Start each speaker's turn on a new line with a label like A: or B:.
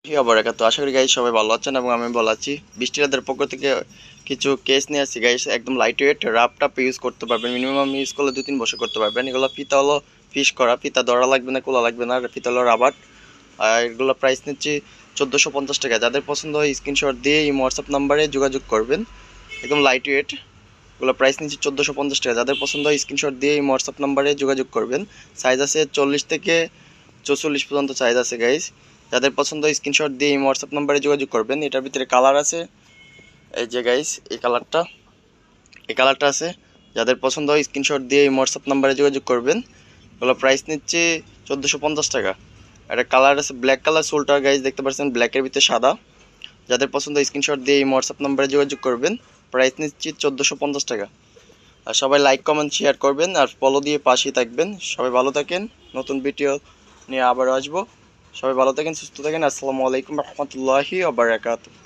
A: তো আশা করি গাইস সবাই ভালো আছেন এবং আমি ভালো আছি। বৃষ্টি রাতের পক্ষ থেকে কিছু কেস নিয়ে আসছি গাইস, একদম লাইট ওয়েট রাফ টাপ ইউজ করতে পারবেন, মিনিমাম ইউজ করলে 2-3 বছর করতে পারবেন। এগুলো ফিতা হলো ফিশ করা, ফিতা ধরা লাগবে না, খোলা লাগবে না, আর ফিতা হলো রাবার। আর এগুলো প্রাইস নিচ্ছি 1450 টাকা। যাদের পছন্দ হয় স্ক্রিনশট দিয়ে এই হোয়াটসঅ্যাপ নাম্বারে যোগাযোগ করবেন। একদম লাইট ওয়েট, এগুলো প্রাইস নিচ্ছি 1450 টাকা। যাদের পছন্দ হয় স্ক্রিনশট দিয়ে এই হোয়াটসঅ্যাপ নাম্বারে যোগাযোগ করবেন। সাইজ আছে 40 থেকে 44 পর্যন্ত সাইজ আছে গাইস। যাদের পছন্দ স্ক্রিনশট দিয়ে এই হোয়াটসঅ্যাপ নাম্বারে যোগাযোগ করবেন। এটার ভিতরে কালার আছে, এই যে গাইস এই কালারটা আছে। যাদের পছন্দ হয় স্ক্রিনশট দিয়ে এই হোয়াটসঅ্যাপ নাম্বারে যোগাযোগ করবেন। এগুলো প্রাইস নিচ্ছে 1450 টাকা। একটা কালার আছে ব্ল্যাক কালার সোলটার গাইস, দেখতে পাচ্ছেন ব্ল্যাকের ভিতরে সাদা। যাদের পছন্দ স্ক্রিনশট দিয়ে এই হোয়াটসঅ্যাপ নাম্বারে যোগাযোগ করবেন। প্রাইস নিচ্ছি 1450 টাকা। আর সবাই লাইক কমেন্ট শেয়ার করবেন আর ফলো দিয়ে পাশেই থাকবেন। সবাই ভালো থাকেন, নতুন ভিডিও নিয়ে আবার আসবো। সবাই ভালো থাকেন, সুস্থ থাকেন। আসসালামু আলাইকুম রহমতুল্লাহি ওয়া বারাকাতুহু।